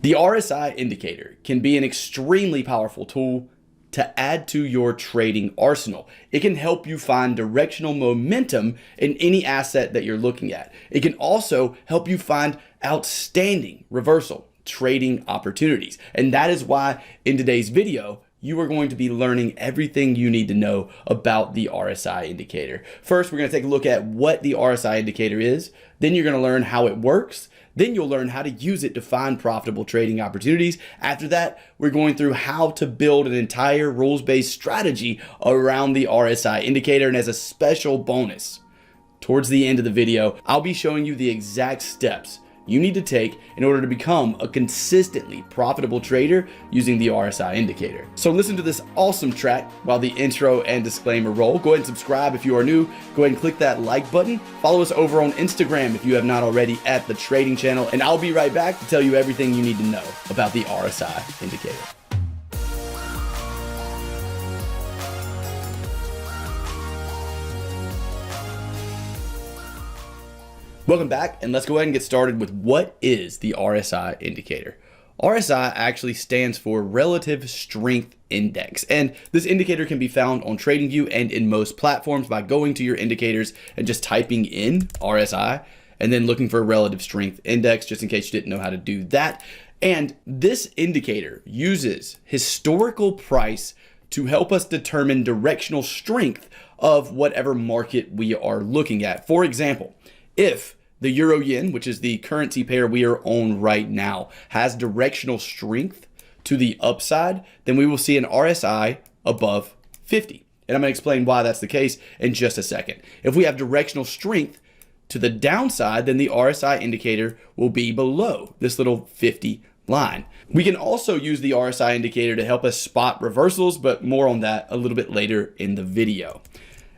The RSI indicator can be an extremely powerful tool to add to your trading arsenal. It can help you find directional momentum in any asset that you're looking at. It can also help you find outstanding reversal trading opportunities. And that is why in today's video, you are going to be learning everything you need to know about the RSI indicator. First, we're going to take a look at what the RSI indicator is. Then you're going to learn how it works. Then you'll learn how to use it to find profitable trading opportunities. After that, we're going through how to build an entire rules-based strategy around the RSI indicator. And as a special bonus, towards the end of the video, I'll be showing you the exact steps you need to take in order to become a consistently profitable trader using the RSI indicator. So listen to this awesome track while the intro and disclaimer roll. Go ahead and subscribe if you are new. Go ahead and click that like button. Follow us over on Instagram if you have not already at The Trading Channel. And I'll be right back to tell you everything you need to know about the RSI indicator. Welcome back, and let's go ahead and get started with what is the RSI indicator. RSI actually stands for Relative Strength Index, and this indicator can be found on TradingView and in most platforms by going to your indicators and just typing in RSI and then looking for a Relative Strength Index, just in case you didn't know how to do that. And this indicator uses historical price to help us determine directional strength of whatever market we are looking at. For example, if the euro yen, which is the currency pair we are on right now, has directional strength to the upside, then we will see an RSI above 50. And I'm going to explain why that's the case in just a second. If we have directional strength to the downside, then the RSI indicator will be below this little 50 line. We can also use the RSI indicator to help us spot reversals, but more on that a little bit later in the video.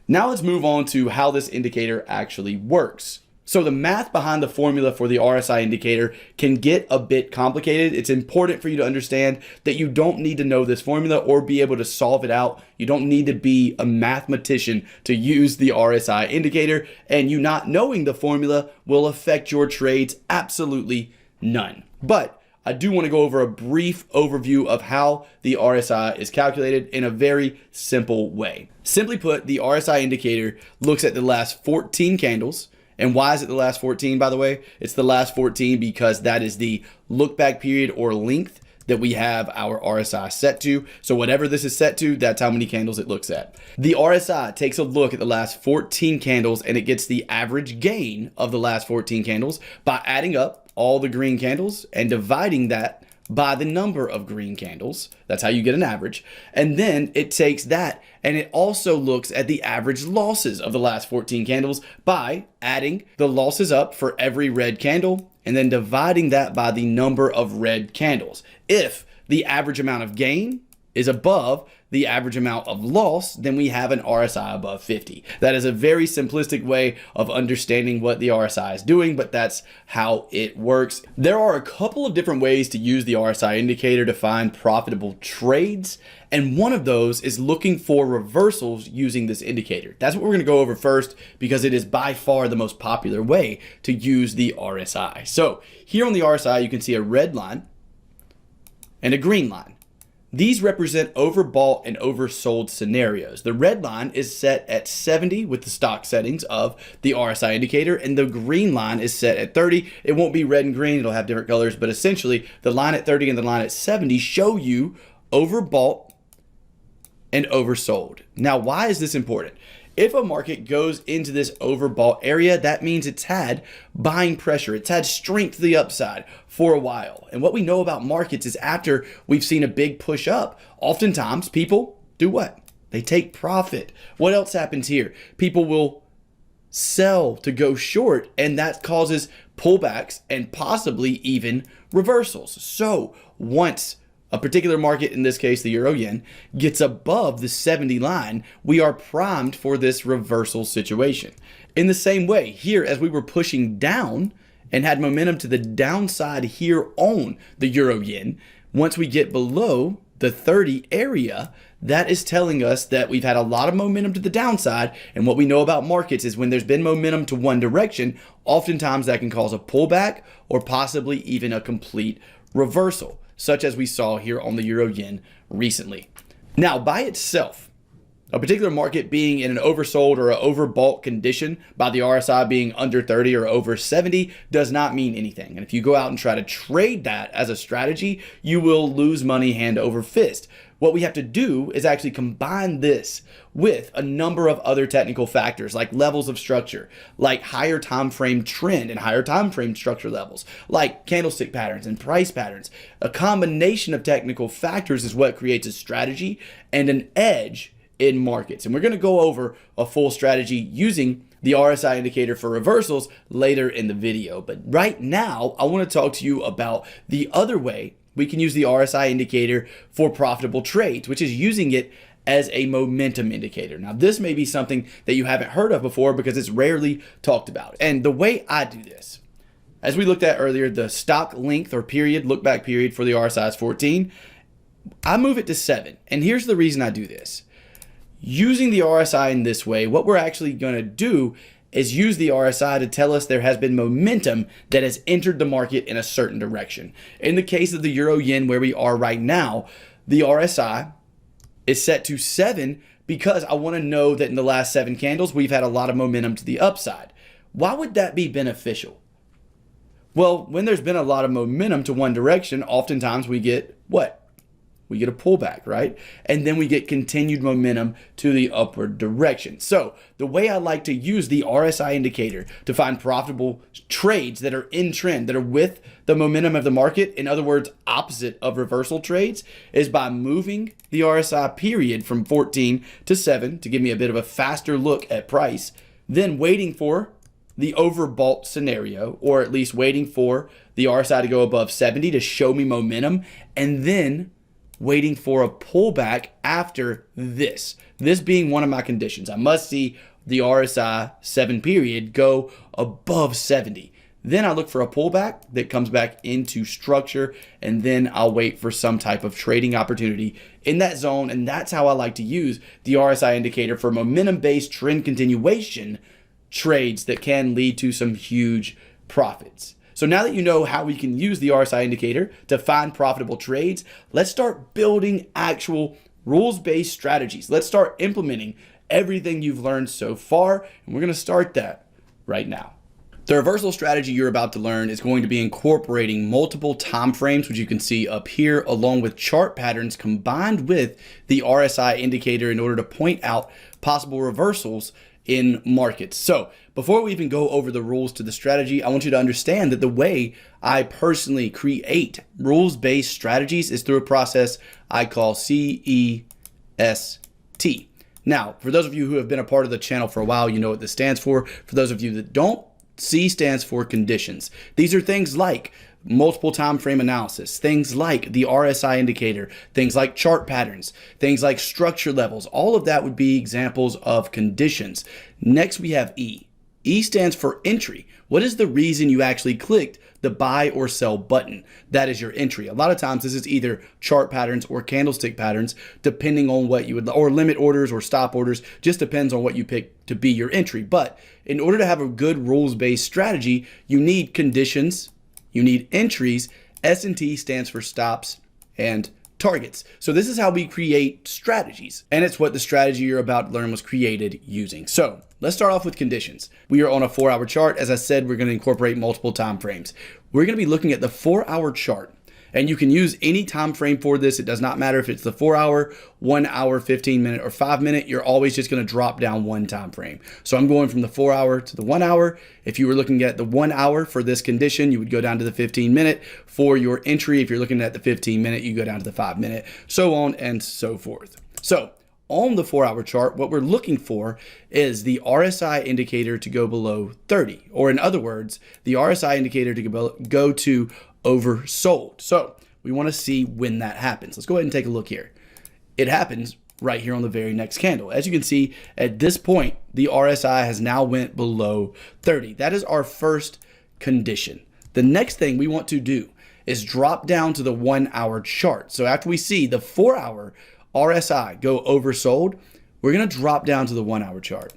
Now let's move on to how this indicator actually works. So the math behind the formula for the RSI indicator can get a bit complicated. It's important for you to understand that you don't need to know this formula or be able to solve it out. You don't need to be a mathematician to use the RSI indicator, and you not knowing the formula will affect your trades absolutely none. But I do want to go over a brief overview of how the RSI is calculated in a very simple way. Simply put, the RSI indicator looks at the last 14 candles. And why is it the last 14, by the way? It's the last 14 because that is the look back period or length that we have our RSI set to. So whatever this is set to, that's how many candles it looks at. The RSI takes a look at the last 14 candles and it gets the average gain of the last 14 candles by adding up all the green candles and dividing that by the number of green candles. That's how you get an average. And then it takes that and it also looks at the average losses of the last 14 candles by adding the losses up for every red candle and then dividing that by the number of red candles. If the average amount of gain is above the average amount of loss, then we have an RSI above 50. That is a very simplistic way of understanding what the RSI is doing, but that's how it works. There are a couple of different ways to use the RSI indicator to find profitable trades, and one of those is looking for reversals using this indicator. That's what we're going to go over first because it is by far the most popular way to use the RSI. So here on the RSI, you can see a red line and a green line. These represent overbought and oversold scenarios. The red line is set at 70 with the stock settings of the RSI indicator, and the green line is set at 30. It won't be red and green, it'll have different colors, but essentially the line at 30 and the line at 70 show you overbought and oversold. Now, why is this important? If a market goes into this overbought area, that means it's had buying pressure. It's had strength to the upside for a while. And what we know about markets is after we've seen a big push up, oftentimes people do what? They take profit. What else happens here? People will sell to go short, and that causes pullbacks and possibly even reversals. So once a particular market, in this case the euro yen, gets above the 70 line, we are primed for this reversal situation. In the same way, here as we were pushing down and had momentum to the downside here on the euro yen, once we get below the 30 area, that is telling us that we've had a lot of momentum to the downside. And what we know about markets is when there's been momentum to one direction, oftentimes that can cause a pullback or possibly even a complete reversal, such as we saw here on the euro yen recently. Now, by itself, a particular market being in an oversold or an overbought condition by the RSI being under 30 or over 70 does not mean anything. And if you go out and try to trade that as a strategy, you will lose money hand over fist. What we have to do is actually combine this with a number of other technical factors like levels of structure, like higher time frame trend and higher time frame structure levels, like candlestick patterns and price patterns. A combination of technical factors is what creates a strategy and an edge in markets. And we're going to go over a full strategy using the RSI indicator for reversals later in the video. But right now, I want to talk to you about the other way we can use the RSI indicator for profitable trades, which is using it as a momentum indicator. Now, this may be something that you haven't heard of before because it's rarely talked about. And the way I do this, as we looked at earlier, the stock length or period, look back period for the RSI is 14. I move it to 7. And here's the reason I do this. Using the RSI in this way, what we're actually going to do is use the RSI to tell us there has been momentum that has entered the market in a certain direction. In the case of the euro yen where we are right now, the RSI is set to 7 because I want to know that in the last 7 candles, we've had a lot of momentum to the upside. Why would that be beneficial? Well, when there's been a lot of momentum to one direction, oftentimes we get what? We get a pullback, right? And then we get continued momentum to the upward direction. So the way I like to use the RSI indicator to find profitable trades that are in trend, that are with the momentum of the market, in other words, opposite of reversal trades, is by moving the RSI period from 14 to 7 to give me a bit of a faster look at price, then waiting for the overbought scenario, or at least waiting for the RSI to go above 70 to show me momentum, and then waiting for a pullback after this being one of my conditions. I must see the RSI 7 period go above 70. Then I look for a pullback that comes back into structure, and then I'll wait for some type of trading opportunity in that zone. And that's how I like to use the RSI indicator for momentum-based trend continuation trades that can lead to some huge profits. So now that you know how we can use the RSI indicator to find profitable trades, let's start building actual rules-based strategies. Let's start implementing everything you've learned so far, and we're going to start that right now. The reversal strategy you're about to learn is going to be incorporating multiple time frames, which you can see up here, along with chart patterns combined with the RSI indicator in order to point out possible reversals in markets. So before we even go over the rules to the strategy, I want you to understand that the way I personally create rules-based strategies is through a process I call CEST. Now, for those of you who have been a part of the channel for a while, you know what this stands for. For those of you that don't, C stands for conditions. These are things like multiple time frame analysis, things like the RSI indicator, things like chart patterns, things like structure levels. All of that would be examples of conditions. Next, we have E. E stands for entry. What is the reason you actually clicked the buy or sell button? That is your entry. A lot of times this is either chart patterns or candlestick patterns, depending on what you would, or limit orders or stop orders, just depends on what you pick to be your entry. But in order to have a good rules-based strategy, you need conditions, you need entries. S&T stands for stops and targets. So this is how we create strategies, and it's what the strategy you're about to learn was created using. So let's start off with conditions. We are on a 4-hour chart. As I said, we're going to incorporate multiple time frames. We're going to be looking at the 4-hour chart, and you can use any time frame for this. It does not matter if it's the 4-hour, 1 hour, 15 minute, or 5 minute. You're always just going to drop down one time frame. So I'm going from the 4-hour to the 1 hour. If you were looking at the 1 hour for this condition, you would go down to the 15 minute for your entry. If you're looking at the 15 minute, you go down to the 5 minute, so on and so forth. So on the 4-hour chart, what we're looking for is the RSI indicator to go below 30, or in other words, the RSI indicator to go to oversold. So we want to see when that happens. Let's go ahead and take a look here. It happens right here on the very next candle. As you can see, at this point, the RSI has now went below 30. That is our first condition. The next thing we want to do is drop down to the 1-hour chart. So after we see the 4-hour RSI go oversold, we're going to drop down to the 1-hour chart.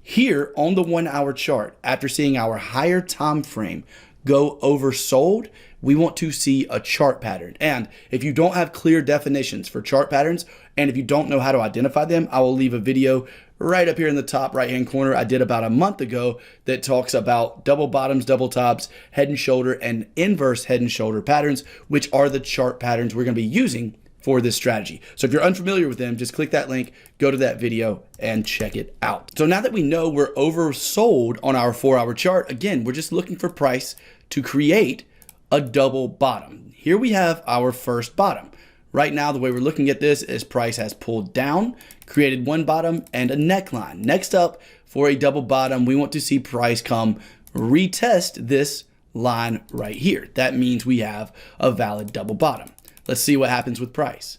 Here on the 1-hour chart, after seeing our higher time frame go oversold, we want to see a chart pattern. And if you don't have clear definitions for chart patterns, and if you don't know how to identify them, I will leave a video right up here in the top right-hand corner I did about a month ago that talks about double bottoms, double tops, head and shoulder, and inverse head and shoulder patterns, which are the chart patterns we're going to be using for this strategy. So if you're unfamiliar with them, just click that link, go to that video, and check it out. So now that we know we're oversold on our 4-hour chart, again, we're just looking for price to create a double bottom. Here we have our first bottom. Right now, the way we're looking at this is price has pulled down, created one bottom and a neckline. Next up, for a double bottom, we want to see price come retest this line right here. That means we have a valid double bottom. Let's see what happens with price.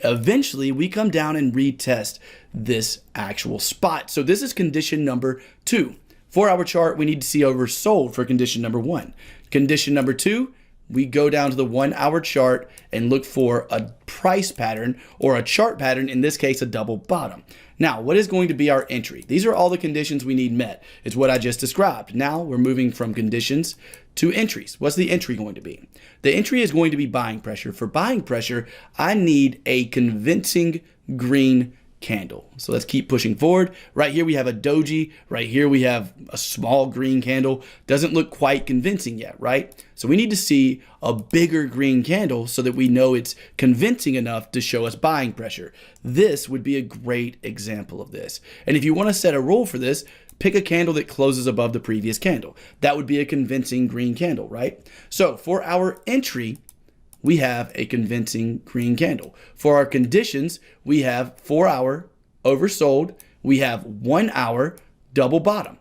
Eventually, we come down and retest this actual spot. So this is condition number 2. 4-hour chart, we need to see oversold for condition number 1. Condition number 2, we go down to the 1-hour chart and look for a price pattern or a chart pattern, in this case, a double bottom. Now, what is going to be our entry? These are all the conditions we need met. It's what I just described. Now we're moving from conditions to entries. What's the entry going to be? The entry is going to be buying pressure. For buying pressure, I need a convincing green candle. So let's keep pushing forward. Right here we have a doji. Right here we have a small green candle. Doesn't look quite convincing yet, right? So we need to see a bigger green candle so that we know it's convincing enough to show us buying pressure. This would be a great example of this. And if you want to set a rule for this, pick a candle that closes above the previous candle. That would be a convincing green candle, right? So for our entry, we have a convincing green candle. For our conditions, we have 4-hour oversold. We have 1-hour double bottom.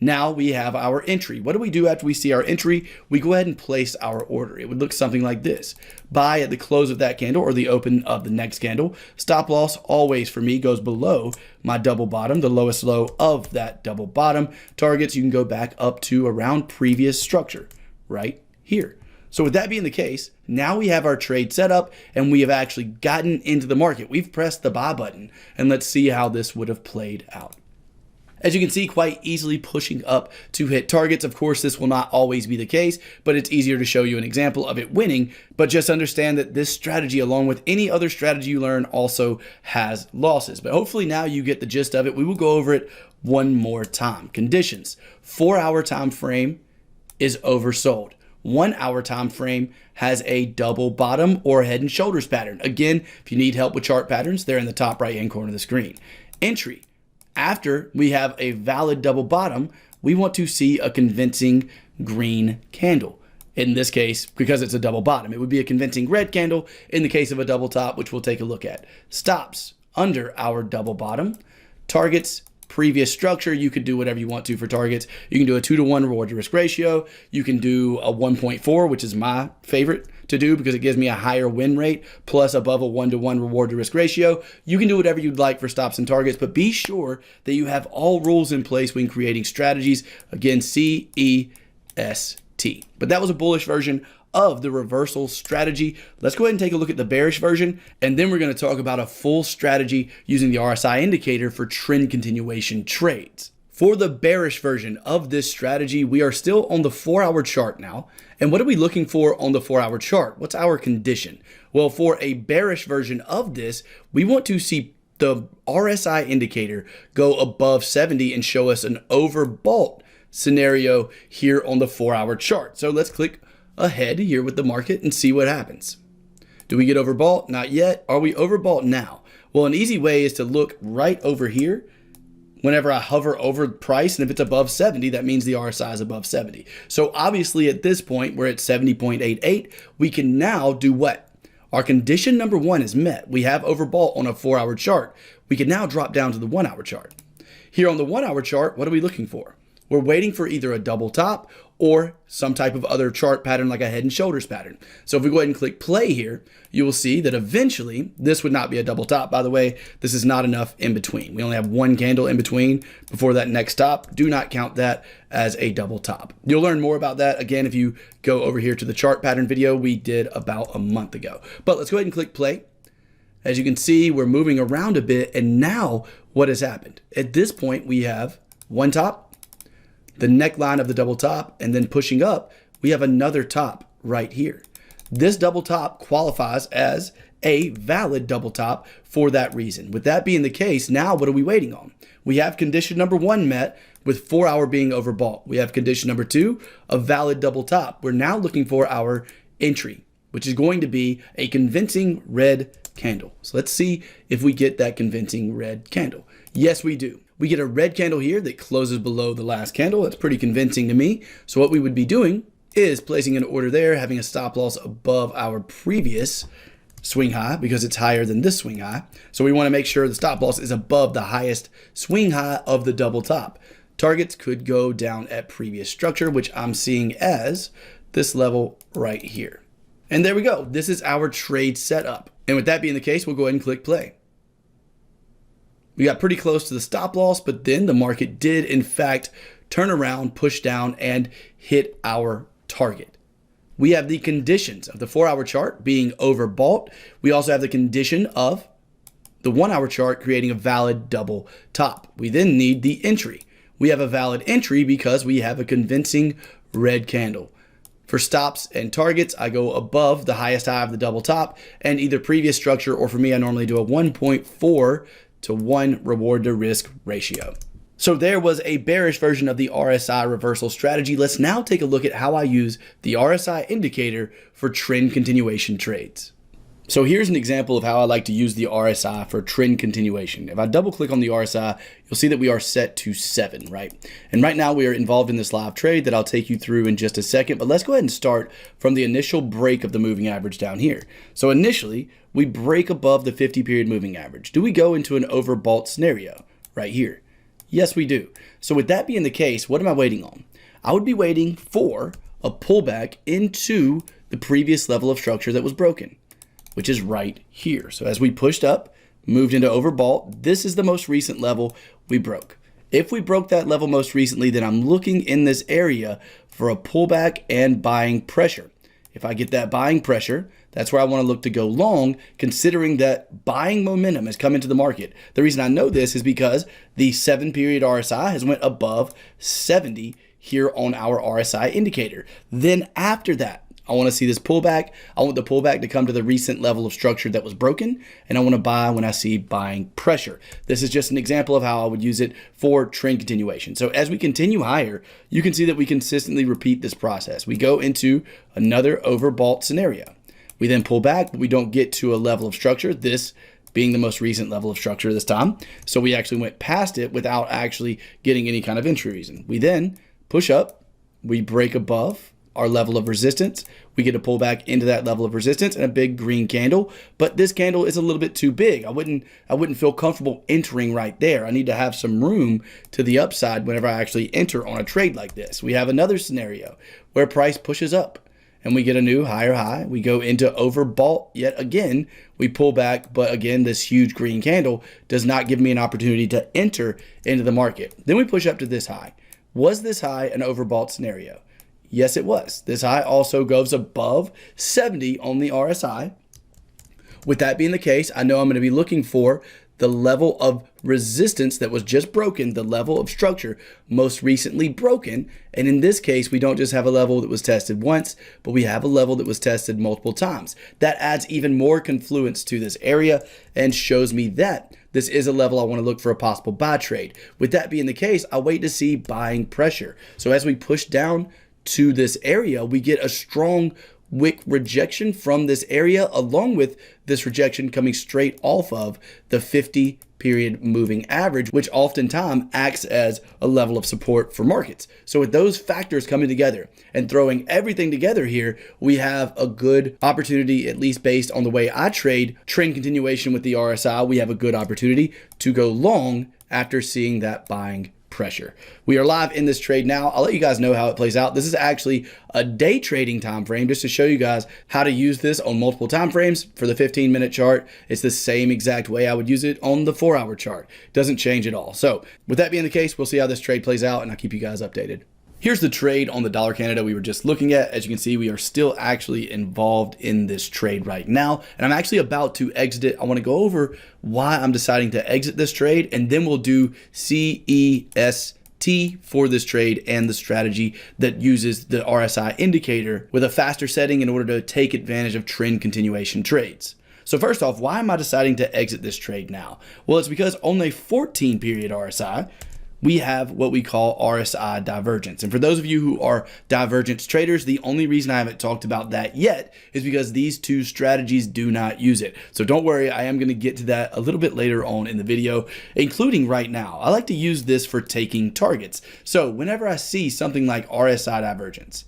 Now we have our entry. What do we do after we see our entry? We go ahead and place our order. It would look something like this. Buy at the close of that candle or the open of the next candle. Stop loss always for me goes below my double bottom, the lowest low of that double bottom. Targets, you can go back up to around previous structure right here. So with that being the case, now we have our trade set up and we have actually gotten into the market. We've pressed the buy button, and let's see how this would have played out. As you can see, quite easily pushing up to hit targets. Of course, this will not always be the case, but it's easier to show you an example of it winning. But just understand that this strategy, along with any other strategy you learn, also has losses. But hopefully now you get the gist of it. We will go over it one more time. Conditions: 4-hour time frame is oversold. 1-hour time frame has a double bottom or head and shoulders pattern. Again, if you need help with chart patterns, they're in the top right hand corner of the screen. Entry: after we have a valid double bottom, we want to see a convincing green candle. In this case, because it's a double bottom, it would be a convincing red candle in the case of a double top, which we'll take a look at. Stops under our double bottom. Targets: previous structure. You could do whatever you want to for targets. You can do a 2-to-1 reward to risk ratio. You can do a 1.4, which is my favorite to do because it gives me a higher win rate, plus above a 1-to-1 reward to risk ratio. You can do whatever you'd like for stops and targets, but be sure that you have all rules in place when creating strategies. Again, CEST. But that was a bullish version of the reversal strategy. Let's go ahead and take a look at the bearish version, and then we're going to talk about a full strategy using the RSI indicator for trend continuation trades. For the bearish version of this strategy, we are still on the 4-hour chart now. And what are we looking for on the 4-hour chart? What's our condition? Well, for a bearish version of this, we want to see the RSI indicator go above 70 and show us an overbought scenario here on the 4-hour chart. So let's click ahead here with the market and see what happens. Do we get overbought? Not yet. Are we overbought now? Well, an easy way is to look right over here. Whenever I hover over price, and if it's above 70, that means the RSI is above 70. So obviously at this point, we're at 70.88. We can now do what? Our condition number 1 is met. We have overbought on a 4-hour chart. We can now drop down to the 1-hour chart. Here on the 1-hour chart, what are we looking for? We're waiting for either a double top or some type of other chart pattern like a head and shoulders pattern. So if we go ahead and click play here, you will see that eventually this would not be a double top. By the way, this is not enough in between. We only have one candle in between before that next top. Do not count that as a double top. You'll learn more about that again if you go over here to the chart pattern video we did about a month ago. But let's go ahead and click play. As you can see, we're moving around a bit, and now what has happened? At this point, we have one top, the neckline of the double top, and then pushing up, we have another top right here. This double top qualifies as a valid double top for that reason. With that being the case, now what are we waiting on? We have condition number 1 met with 4 hour being overbought. We have condition number 2, a valid double top. We're now looking for our entry, which is going to be a convincing red candle. So let's see if we get that convincing red candle. Yes, we do. We get a red candle here that closes below the last candle. That's pretty convincing to me. So what we would be doing is placing an order there, having a stop loss above our previous swing high because it's higher than this swing high. So we want to make sure the stop loss is above the highest swing high of the double top. Targets could go down at previous structure, which I'm seeing as this level right here. And there we go. This is our trade setup. And with that being the case, we'll go ahead and click play. We got pretty close to the stop loss, but then the market did in fact turn around, push down, and hit our target. We have the conditions of the 4 hour chart being overbought. We also have the condition of the 1 hour chart creating a valid double top. We then need the entry. We have a valid entry because we have a convincing red candle. For stops and targets, I go above the highest high of the double top and either previous structure, or for me, I normally do a 1.4 to 1 reward to risk ratio. So there was a bearish version of the RSI reversal strategy. Let's now take a look at how I use the RSI indicator for trend continuation trades. So here's an example of how I like to use the RSI for trend continuation. If I double click on the RSI, you'll see that we are set to 7, right? And right now we are involved in this live trade that I'll take you through in just a second, but let's go ahead and start from the initial break of the moving average down here. So initially we break above the 50 period moving average. Do we go into an overbought scenario right here? Yes, we do. So with that being the case, what am I waiting on? I would be waiting for a pullback into the previous level of structure that was broken, which is right here. So as we pushed up, moved into overbought, this is the most recent level we broke. If we broke that level most recently, then I'm looking in this area for a pullback and buying pressure. If I get that buying pressure, that's where I want to look to go long, considering that buying momentum has come into the market. The reason I know this is because the 7 period RSI has went above 70 here on our RSI indicator. Then after that, I want to see this pullback. I want the pullback to come to the recent level of structure that was broken, and I want to buy when I see buying pressure. This is just an example of how I would use it for trend continuation. So as we continue higher, you can see that we consistently repeat this process. We go into another overbought scenario. We then pull back, but we don't get to a level of structure, this being the most recent level of structure this time. So we actually went past it without actually getting any kind of entry reason. We then push up, we break above our level of resistance. We get a pullback into that level of resistance and a big green candle, but this candle is a little bit too big. I wouldn't feel comfortable entering right there. I need to have some room to the upside whenever I actually enter on a trade like this. We have another scenario where price pushes up and we get a new higher high. We go into overbought yet again. We pull back, but again, this huge green candle does not give me an opportunity to enter into the market. Then we push up to this high. Was this high an overbought scenario? Yes, it was. This high also goes above 70 on the RSI. With that being the case, I know I'm going to be looking for the level of resistance that was just broken, the level of structure most recently broken. And in this case, we don't just have a level that was tested once, but we have a level that was tested multiple times. That adds even more confluence to this area and shows me that this is a level I want to look for a possible buy trade. With that being the case, I wait to see buying pressure. So as we push down to this area, we get a strong wick rejection from this area, along with this rejection coming straight off of the 50 period moving average, which oftentimes acts as a level of support for markets. So with those factors coming together and throwing everything together here, we have a good opportunity, at least based on the way I trade trend continuation with the RSI, we have a good opportunity to go long after seeing that buying pressure. We are live in this trade now. I'll let you guys know how it plays out. This is actually a day trading time frame just to show you guys how to use this on multiple time frames. For the 15-minute chart, it's the same exact way I would use it on the 4-hour chart. Doesn't change at all. So with that being the case, we'll see how this trade plays out and I'll keep you guys updated. Here's the trade on the dollar Canada we were just looking at. As you can see, we are still actually involved in this trade right now, and I'm actually about to exit it. I want to go over why I'm deciding to exit this trade, and then we'll do CEST T for this trade and the strategy that uses the RSI indicator with a faster setting in order to take advantage of trend continuation trades. So first off, why am I deciding to exit this trade now? Well, it's because on a 14 period RSI, we have what we call RSI divergence. And for those of you who are divergence traders, the only reason I haven't talked about that yet is because these two strategies do not use it. So don't worry, I am going to get to that a little bit later on in the video, including right now. I like to use this for taking targets. So whenever I see something like RSI divergence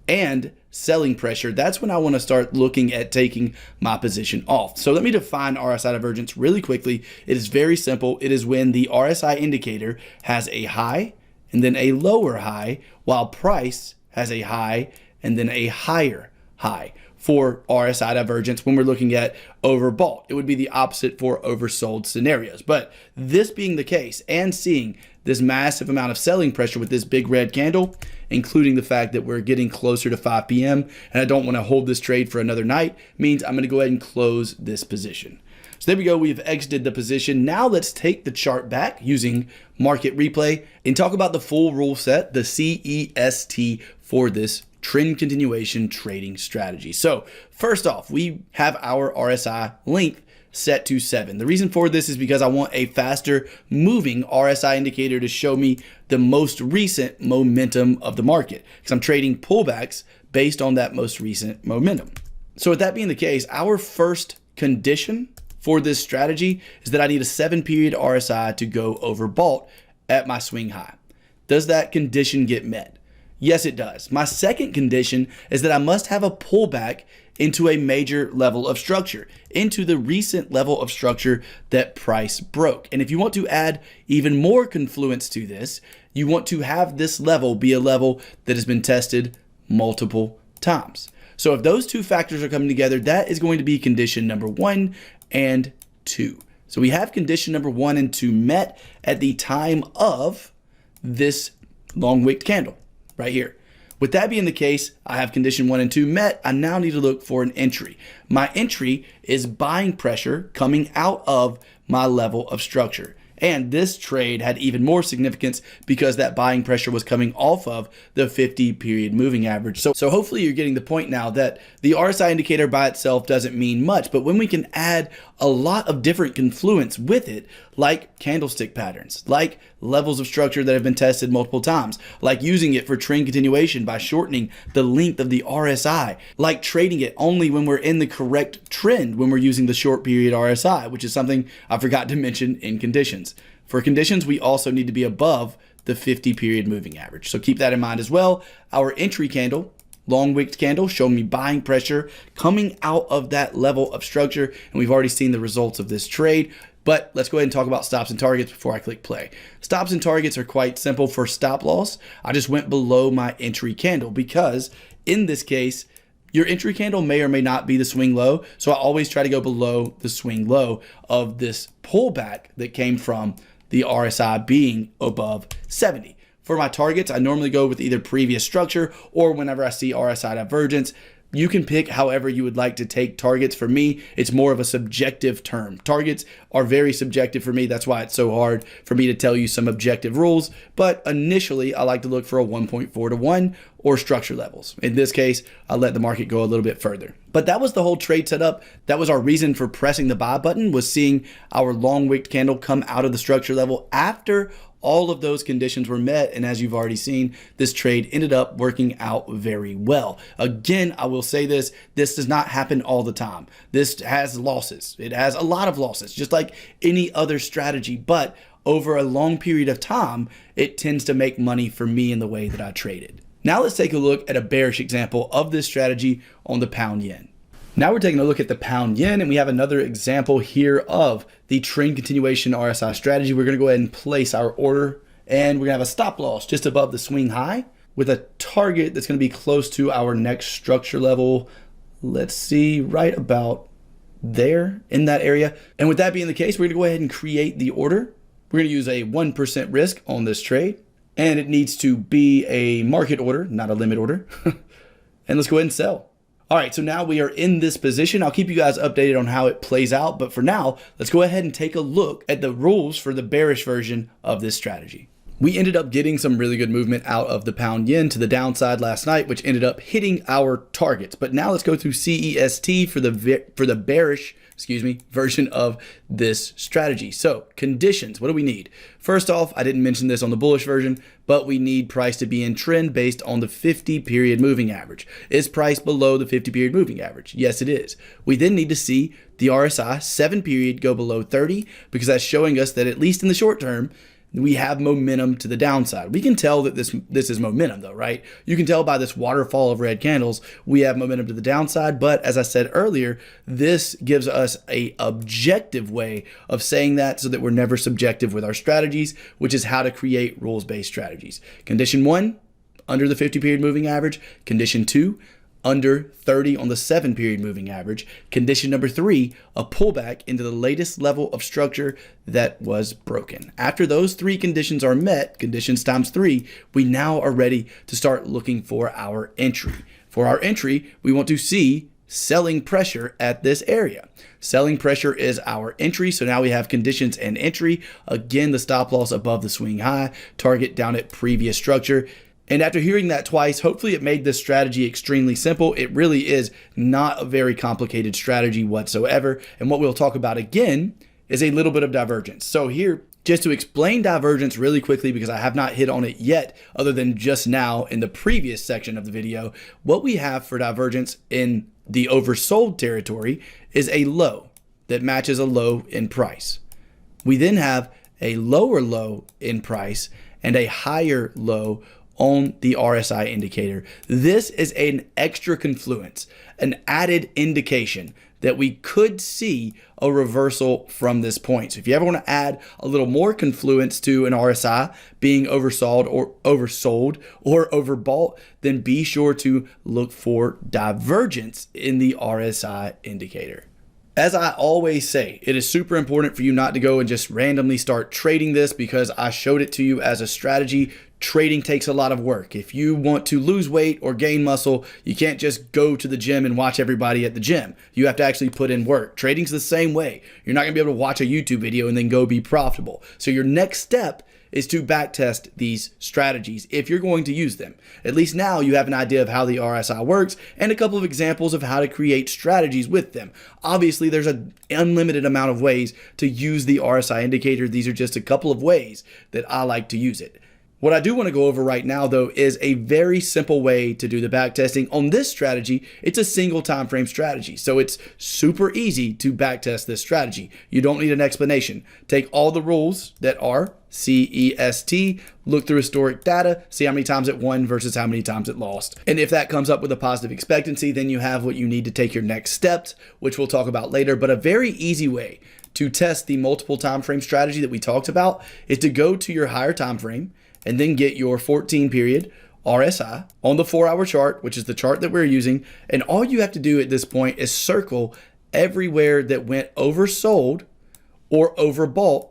and selling pressure, that's when I want to start looking at taking my position off. So let me define RSI divergence really quickly. It is very simple. It is when the RSI indicator has a high and then a lower high, while price has a high and then a higher high. For RSI divergence, when we're looking at overbought, it would be the opposite for oversold scenarios. But this being the case and seeing this massive amount of selling pressure with this big red candle, including the fact that we're getting closer to 5 p.m. and I don't want to hold this trade for another night, means I'm going to go ahead and close this position. So there we go. We've exited the position. Now let's take the chart back using market replay and talk about the full rule set, the CEST for this trend continuation trading strategy. So first off, we have our RSI length set to 7. The reason for this is because I want a faster moving RSI indicator to show me the most recent momentum of the market, because I'm trading pullbacks based on that most recent momentum. So with that being the case, our first condition for this strategy is that I need a 7 period RSI to go overbought at my swing high. Does that condition get met? Yes, it does. My second condition is that I must have a pullback into a major level of structure, into the recent level of structure that price broke. And if you want to add even more confluence to this, you want to have this level be a level that has been tested multiple times. So if those two factors are coming together, that is going to be condition number 1 and 2. So we have condition number 1 and 2 met at the time of this long wick candle right here. With that being the case, I have condition 1 and 2 met. I now need to look for an entry. My entry is buying pressure coming out of my level of structure. And this trade had even more significance because that buying pressure was coming off of the 50 period moving average. So hopefully you're getting the point now that the RSI indicator by itself doesn't mean much, but when we can add a lot of different confluence with it, like candlestick patterns, like levels of structure that have been tested multiple times, like using it for trend continuation by shortening the length of the RSI, like trading it only when we're in the correct trend when we're using the short period RSI, which is something I forgot to mention in conditions. For conditions, we also need to be above the 50 period moving average. So keep that in mind as well. Our entry candle, long wicked candle, showing me buying pressure coming out of that level of structure. And we've already seen the results of this trade. But let's go ahead and talk about stops and targets before I click play. Stops and targets are quite simple. For stop loss, I just went below my entry candle because in this case, your entry candle may or may not be the swing low. So I always try to go below the swing low of this pullback that came from the RSI being above 70. For my targets, I normally go with either previous structure or whenever I see RSI divergence. You can pick however you would like to take targets. For me, it's more of a subjective term. Targets are very subjective for me. That's why it's so hard for me to tell you some objective rules. But initially, I like to look for a 1.4 to 1 or structure levels. In this case, I let the market go a little bit further. But that was the whole trade setup. That was our reason for pressing the buy button, was seeing our long wicked candle come out of the structure level after all of those conditions were met. And as you've already seen, this trade ended up working out very well. Again, I will say this does not happen all the time. This has losses. It has a lot of losses, just like any other strategy. But over a long period of time, it tends to make money for me in the way that I traded. Now let's take a look at a bearish example of this strategy on the pound yen. Now we're taking a look at the pound yen, and we have another example here of the trend continuation RSI strategy. We're going to go ahead and place our order, and we're going to have a stop loss just above the swing high with a target that's going to be close to our next structure level. Let's see, right about there in that area. And with that being the case, we're going to go ahead and create the order. We're going to use a 1% risk on this trade, and it needs to be a market order, not a limit order. And let's go ahead and sell. All right, so now we are in this position. I'll keep you guys updated on how it plays out, but for now, let's go ahead and take a look at the rules for the bearish version of this strategy. We ended up getting some really good movement out of the pound yen to the downside last night, which ended up hitting our targets. But now let's go through CEST for the bearish, version of this strategy. So conditions, what do we need? First off, I didn't mention this on the bullish version, but we need price to be in trend based on the 50 period moving average. Is price below the 50 period moving average? Yes, it is. We then need to see the RSI 7 period go below 30 because that's showing us that at least in the short term, we have momentum to the downside. We can tell that this is momentum though, right? You can tell by this waterfall of red candles, we have momentum to the downside. But as I said earlier, this gives us a objective way of saying that so that we're never subjective with our strategies, which is how to create rules-based strategies. Condition 1, under the 50 period moving average. Condition 2, under 30 on the 7 period moving average. Condition number 3, a pullback into the latest level of structure that was broken. After those 3 conditions are met, conditions times 3, we now are ready to start looking for our entry. For our entry, we want to see selling pressure at this area. Selling pressure is our entry. So now we have conditions and entry. Again, the stop loss above the swing high, target down at previous structure. And after hearing that twice, hopefully it made this strategy extremely simple. It really is not a very complicated strategy whatsoever. And what we'll talk about again is a little bit of divergence. So here, just to explain divergence really quickly, because I have not hit on it yet, other than just now in the previous section of the video, what we have for divergence in the oversold territory is a low that matches a low in price. We then have a lower low in price and a higher low on the RSI indicator. This is an extra confluence, an added indication that we could see a reversal from this point. So if you ever want to add a little more confluence to an RSI being oversold or overbought, then be sure to look for divergence in the RSI indicator. As I always say, it is super important for you not to go and just randomly start trading this because I showed it to you as a strategy. Trading takes a lot of work. If you want to lose weight or gain muscle, you can't just go to the gym and watch everybody at the gym. You have to actually put in work. Trading's the same way. You're not gonna be able to watch a YouTube video and then go be profitable. So your next step is to backtest these strategies if you're going to use them. At least now you have an idea of how the RSI works and a couple of examples of how to create strategies with them. Obviously, there's an unlimited amount of ways to use the RSI indicator. These are just a couple of ways that I like to use it. What I do want to go over right now, though, is a very simple way to do the backtesting. On this strategy, it's a single time frame strategy. So it's super easy to backtest this strategy. You don't need an explanation. Take all the rules that are CEST, look through historic data, see how many times it won versus how many times it lost. And if that comes up with a positive expectancy, then you have what you need to take your next steps, which we'll talk about later. But a very easy way to test the multiple time frame strategy that we talked about is to go to your higher time frame and then get your 14 period RSI on the 4-hour chart, which is the chart that we're using. And all you have to do at this point is circle everywhere that went oversold or overbought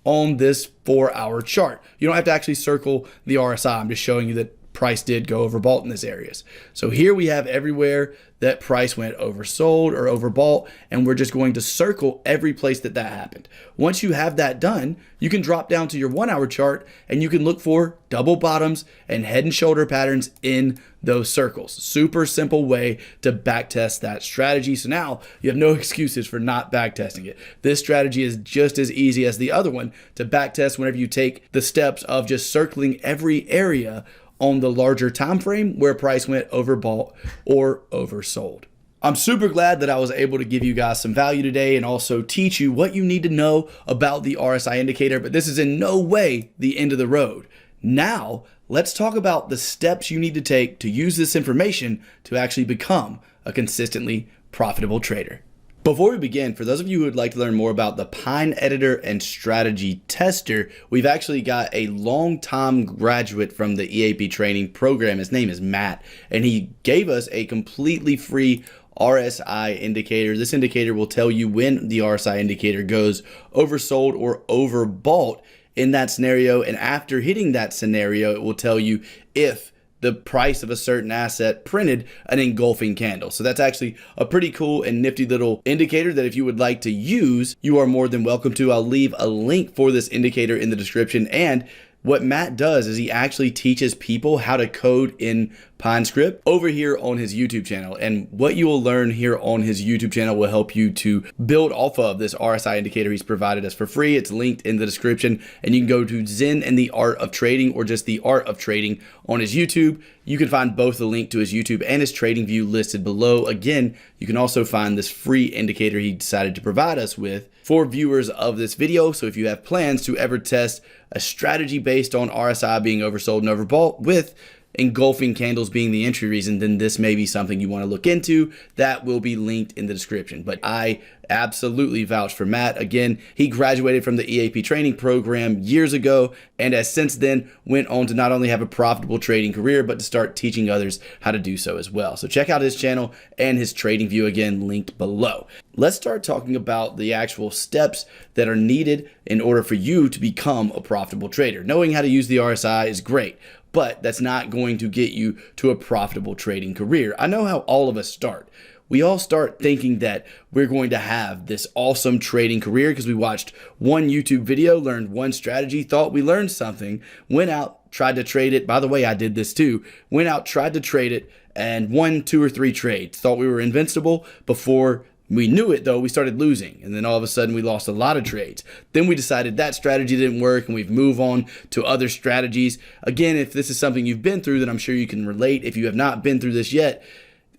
on this 4-hour chart. You don't have to actually circle the RSI. I'm just showing you that price did go overbought in these areas. So here we have everywhere that price went oversold or overbought, and we're just going to circle every place that happened. Once you have that done, you can drop down to your 1-hour chart and you can look for double bottoms and head and shoulder patterns in those circles. Super simple way to backtest that strategy. So now you have no excuses for not backtesting it. This strategy is just as easy as the other one to backtest whenever you take the steps of just circling every area on the larger time frame where price went overbought or oversold. I'm super glad that I was able to give you guys some value today and also teach you what you need to know about the RSI indicator, but this is in no way the end of the road. Now, let's talk about the steps you need to take to use this information to actually become a consistently profitable trader. Before we begin, for those of you who would like to learn more about the Pine Editor and Strategy Tester, we've actually got a long-time graduate from the EAP training program. His name is Matt, and he gave us a completely free RSI indicator. This indicator will tell you when the RSI indicator goes oversold or overbought in that scenario, and after hitting that scenario, it will tell you if the price of a certain asset printed an engulfing candle. So that's actually a pretty cool and nifty little indicator that if you would like to use, you are more than welcome to. I'll leave a link for this indicator in the description, and What Matt does is he actually teaches people how to code in PineScript over here on his YouTube channel. And what you will learn here on his YouTube channel will help you to build off of this RSI indicator he's provided us for free. It's linked in the description, and you can go to Zen and the Art of Trading, or just the Art of Trading on his YouTube. You can find both the link to his YouTube and his trading view listed below. Again, you can also find this free indicator he decided to provide us with for viewers of this video. So if you have plans to ever test a strategy based on RSI being oversold and overbought, with engulfing candles being the entry reason, then this may be something you want to look into. That will be linked in the description. But I absolutely vouch for Matt. Again, he graduated from the EAP training program years ago, and has since then went on to not only have a profitable trading career, but to start teaching others how to do so as well. So check out his channel and his trading view, again, linked below. Let's start talking about the actual steps that are needed in order for you to become a profitable trader. Knowing how to use the RSI is great, but that's not going to get you to a profitable trading career. I know how all of us start. We all start thinking that we're going to have this awesome trading career because we watched one YouTube video, learned one strategy, thought we learned something, went out, tried to trade it. By the way, I did this too. Went out, tried to trade it, and won 2 or 3 trades. Thought we were invincible. Before we knew it, though, we started losing, and then all of a sudden we lost a lot of trades. Then we decided that strategy didn't work, and we've moved on to other strategies. Again, if this is something you've been through, then I'm sure you can relate. If you have not been through this yet,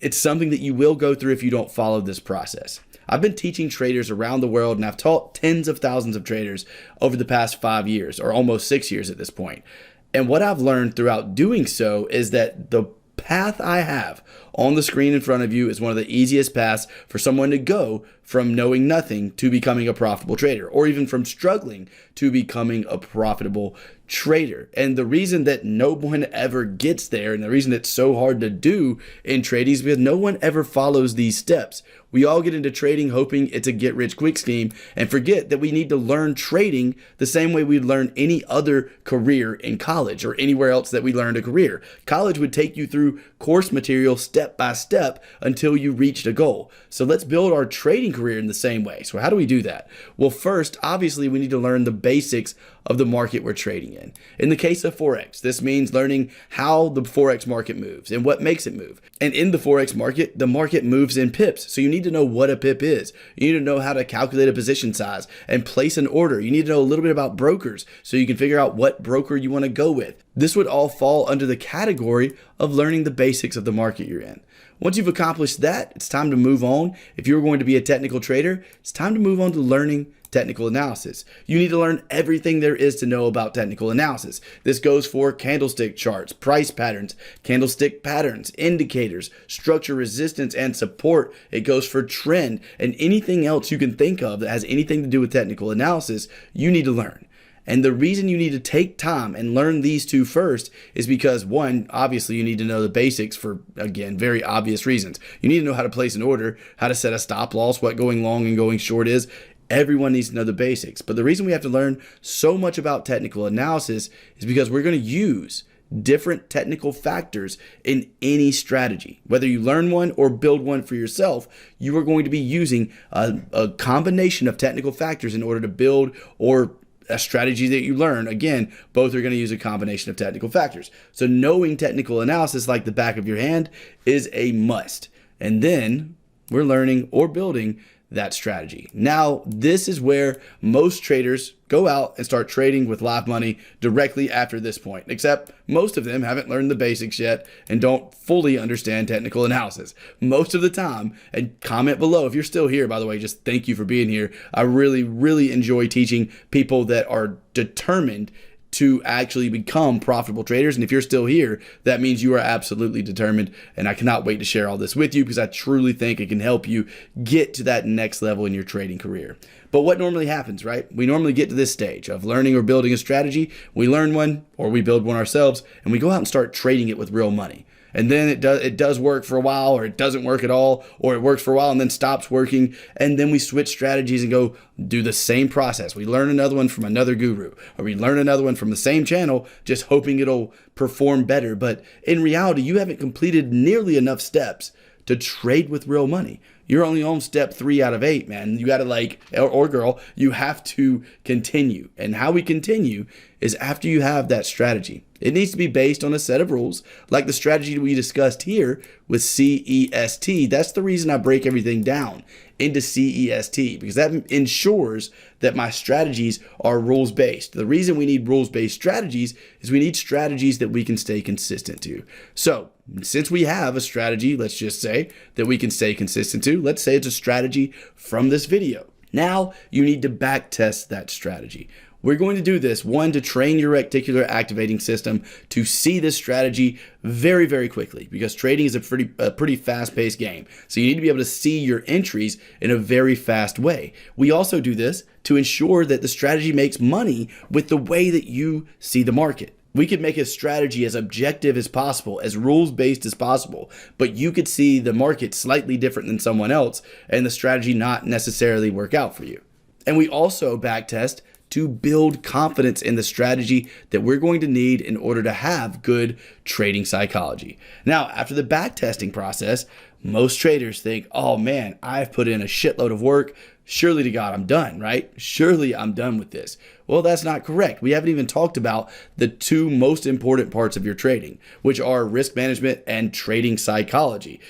it's something that you will go through if you don't follow this process. I've been teaching traders around the world, and I've taught tens of thousands of traders over the past 5 years, or almost 6 years at this point. And what I've learned throughout doing so is that the path I have on the screen in front of you is one of the easiest paths for someone to go from knowing nothing to becoming a profitable trader, or even from struggling to becoming a profitable trader. And the reason that no one ever gets there, and the reason it's so hard to do in trading, is because no one ever follows these steps. We all get into trading hoping it's a get-rich-quick scheme, and forget that we need to learn trading the same way we'd learn any other career in college or anywhere else that we learned a career. College would take you through course material step by step until you reached a goal. So let's build our trading career in the same way. So how do we do that? Well, first, obviously, we need to learn the basics of the market we're trading in. In the case of Forex, this means learning how the Forex market moves and what makes it move. And in the Forex market, the market moves in pips. So you need to know what a pip is. You need to know how to calculate a position size and place an order. You need to know a little bit about brokers so you can figure out what broker you want to go with. This would all fall under the category of learning the basics of the market you're in. Once you've accomplished that, it's time to move on. If you're going to be a technical trader, it's time to move on to learning technical analysis. You need to learn everything there is to know about technical analysis. This goes for candlestick charts, price patterns, candlestick patterns, indicators, structure, resistance, and support. It goes for trend, and anything else you can think of that has anything to do with technical analysis, you need to learn. And the reason you need to take time and learn these two first is because, one, obviously you need to know the basics for, again, very obvious reasons. You need to know how to place an order, how to set a stop loss, what going long and going short is. Everyone needs to know the basics. But the reason we have to learn so much about technical analysis is because we're going to use different technical factors in any strategy. Whether you learn one or build one for yourself, you are going to be using a combination of technical factors in order to build or a strategy that you learn. Again, both are going to use a combination of technical factors. So knowing technical analysis like the back of your hand is a must. And then we're learning or building that strategy. Now, this is where most traders go out and start trading with live money directly after this point, except most of them haven't learned the basics yet and don't fully understand technical analysis most of the time. And comment below if you're still here, by the way. Just thank you for being here. I really enjoy teaching people that are determined to actually become profitable traders. And if you're still here, that means you are absolutely determined. And I cannot wait to share all this with you because I truly think it can help you get to that next level in your trading career. But what normally happens, right? We normally get to this stage of learning or building a strategy. We learn one or we build one ourselves, and we go out and start trading it with real money. And then it does work for a while, or it doesn't work at all, or it works for a while and then stops working. And then we switch strategies and go do the same process. We learn another one from another guru, or we learn another one from the same channel, just hoping it'll perform better. But in reality, you haven't completed nearly enough steps to trade with real money. You're only on step 3 out of 8, man. You got to or girl, you have to continue. And how we continue is after you have that strategy. It needs to be based on a set of rules, like the strategy we discussed here with CEST. That's the reason I break everything down into CEST, because that ensures that my strategies are rules-based. The reason we need rules-based strategies is we need strategies that we can stay consistent to. So since we have a strategy, let's just say, that we can stay consistent to, let's say it's a strategy from this video. Now you need to back test that strategy. We're going to do this, one, to train your reticular activating system to see this strategy very, very quickly, because trading is a pretty fast-paced game. So you need to be able to see your entries in a very fast way. We also do this to ensure that the strategy makes money with the way that you see the market. We could make a strategy as objective as possible, as rules-based as possible, but you could see the market slightly different than someone else and the strategy not necessarily work out for you. And we also backtest to build confidence in the strategy that we're going to need in order to have good trading psychology. Now, after the backtesting process, most traders think, oh man, I've put in a shitload of work. Surely to God, I'm done, right? Surely I'm done with this. Well, that's not correct. We haven't even talked about the two most important parts of your trading, which are risk management and trading psychology.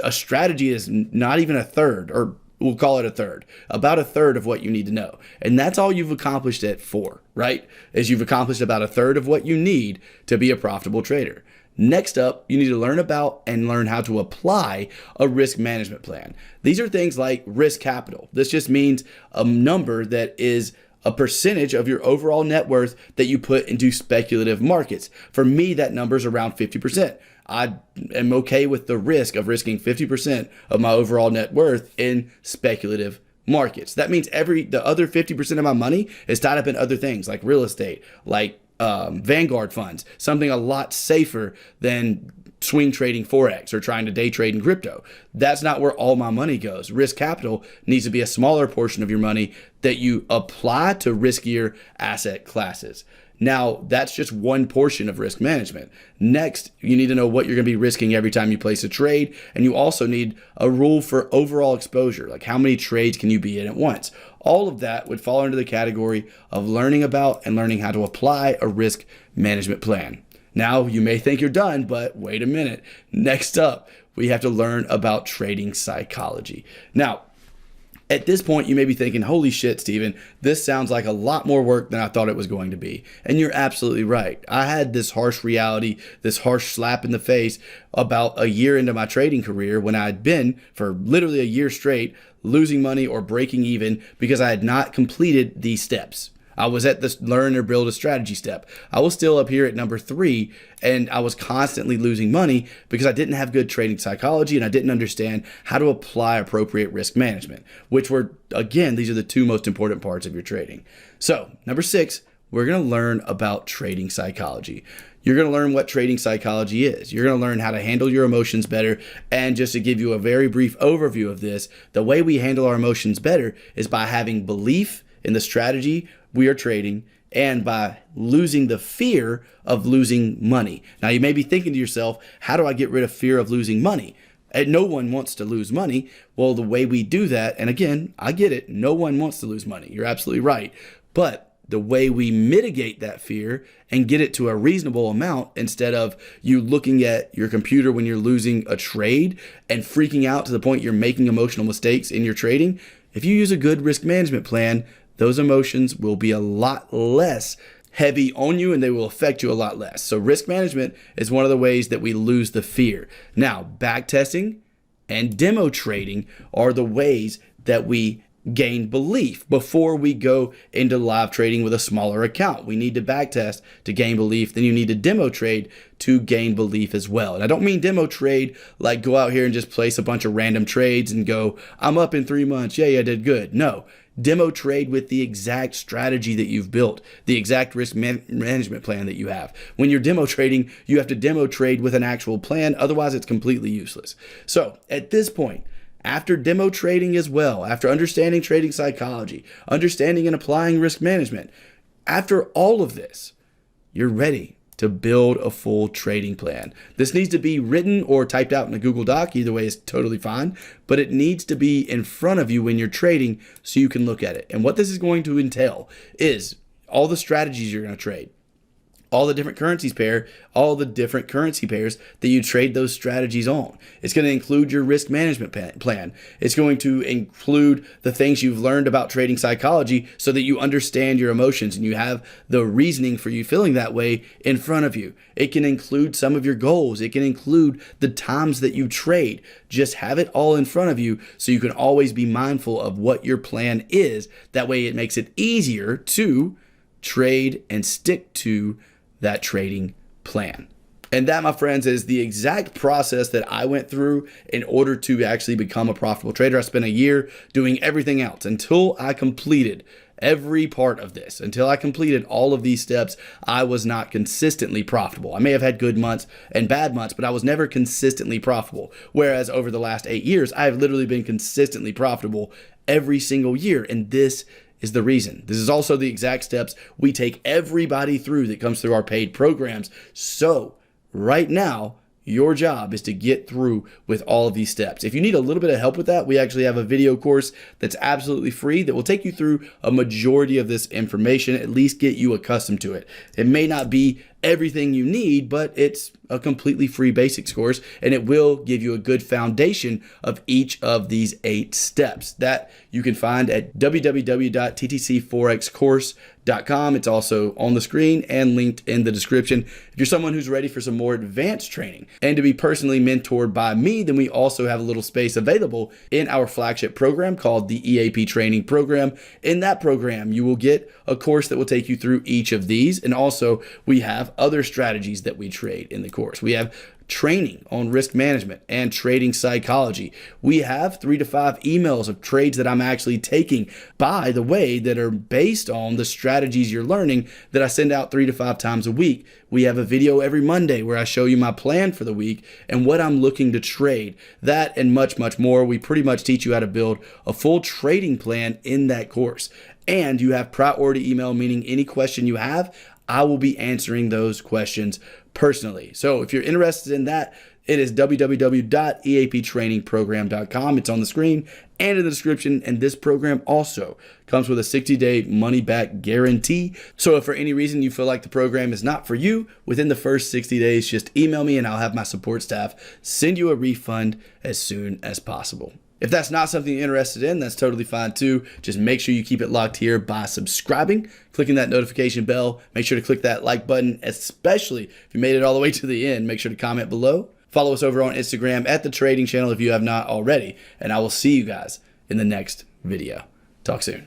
A strategy is not even a third, or we'll call it a third, about a third of what you need to know. And that's all you've accomplished it for, right? Is you've accomplished about a third of what you need to be a profitable trader. Next up, you need to learn about and learn how to apply a risk management plan. These are things like risk capital. This just means a number that is a percentage of your overall net worth that you put into speculative markets. For me, that number is around 50%. I am okay with the risk of risking 50% of my overall net worth in speculative markets. That means the other 50% of my money is tied up in other things like real estate, like Vanguard funds, something a lot safer than swing trading Forex or trying to day trade in crypto. That's not where all my money goes. Risk capital needs to be a smaller portion of your money that you apply to riskier asset classes. Now, that's just one portion of risk management. Next, you need to know what you're going to be risking every time you place a trade. And you also need a rule for overall exposure, like how many trades can you be in at once. All of that would fall into the category of learning about and learning how to apply a risk management plan. Now, you may think you're done, but wait a minute. Next up, we have to learn about trading psychology. Now, at this point, you may be thinking, holy shit, Steven, this sounds like a lot more work than I thought it was going to be. And you're absolutely right. I had this harsh reality, this harsh slap in the face about a year into my trading career when I had been, for literally a year straight, losing money or breaking even because I had not completed these steps. I was at this learn or build a strategy step. I was still up here at number 3, and I was constantly losing money because I didn't have good trading psychology and I didn't understand how to apply appropriate risk management, which were, again, these are the two most important parts of your trading. So, number 6, we're going to learn about trading psychology. You're going to learn what trading psychology is. You're going to learn how to handle your emotions better. And just to give you a very brief overview of this, the way we handle our emotions better is by having belief in the strategy we are trading and by losing the fear of losing money. Now, you may be thinking to yourself, how do I get rid of fear of losing money? And no one wants to lose money. Well, the way we do that, and again, I get it, no one wants to lose money. You're absolutely right. But the way we mitigate that fear and get it to a reasonable amount, instead of you looking at your computer when you're losing a trade and freaking out to the point you're making emotional mistakes in your trading, if you use a good risk management plan, those emotions will be a lot less heavy on you and they will affect you a lot less. So risk management is one of the ways that we lose the fear. Now, backtesting and demo trading are the ways that we gain belief before we go into live trading with a smaller account. We need to backtest to gain belief. Then you need to demo trade to gain belief as well. And I don't mean demo trade like go out here and just place a bunch of random trades and go, I'm up in 3 months. Yeah, I did good. No. Demo trade with the exact strategy that you've built, the exact risk management plan that you have. When you're demo trading, you have to demo trade with an actual plan. Otherwise, it's completely useless. So at this point, after demo trading as well, after understanding trading psychology, understanding and applying risk management, after all of this, you're ready to build a full trading plan. This needs to be written or typed out in a Google Doc. Either way is totally fine, but it needs to be in front of you when you're trading so you can look at it. And what this is going to entail is all the strategies you're going to trade, all the different currency pairs that you trade those strategies on. It's going to include your risk management plan. It's going to include the things you've learned about trading psychology so that you understand your emotions and you have the reasoning for you feeling that way in front of you. It can include some of your goals. It can include the times that you trade. Just have it all in front of you so you can always be mindful of what your plan is. That way it makes it easier to trade and stick to that trading plan. And that, my friends, is the exact process that I went through in order to actually become a profitable trader. I spent a year doing everything else until I completed every part of this. Until I completed all of these steps, I was not consistently profitable. I may have had good months and bad months, but I was never consistently profitable. Whereas over the last 8 years, I have literally been consistently profitable every single year. And this is the reason. This is also the exact steps we take everybody through that comes through our paid programs. So right now, your job is to get through with all of these steps. If you need a little bit of help with that, we actually have a video course that's absolutely free that will take you through a majority of this information, at least get you accustomed to it. It may not be everything you need, but it's a completely free basics course, and it will give you a good foundation of each of these 8 steps that you can find at www.ttcforexcourse.com. It's also on the screen and linked in the description. If you're someone who's ready for some more advanced training and to be personally mentored by me, then we also have a little space available in our flagship program called the EAP Training Program. In that program, you will get a course that will take you through each of these, and also we have other strategies that we trade in the course. We have training on risk management and trading psychology. We have 3 to 5 emails of trades that I'm actually taking, by the way, that are based on the strategies you're learning that I send out 3 to 5 times a week. We have a video every Monday where I show you my plan for the week and what I'm looking to trade. That and much, much more. We pretty much teach you how to build a full trading plan in that course. And you have priority email, meaning any question you have, I will be answering those questions personally. So if you're interested in that, it is www.eaptrainingprogram.com. It's on the screen and in the description. And this program also comes with a 60-day money-back guarantee. So if for any reason you feel like the program is not for you, within the first 60 days, just email me and I'll have my support staff send you a refund as soon as possible. If that's not something you're interested in, that's totally fine too. Just make sure you keep it locked here by subscribing, clicking that notification bell. Make sure to click that like button, especially if you made it all the way to the end. Make sure to comment below. Follow us over on Instagram at The Trading Channel if you have not already. And I will see you guys in the next video. Talk soon.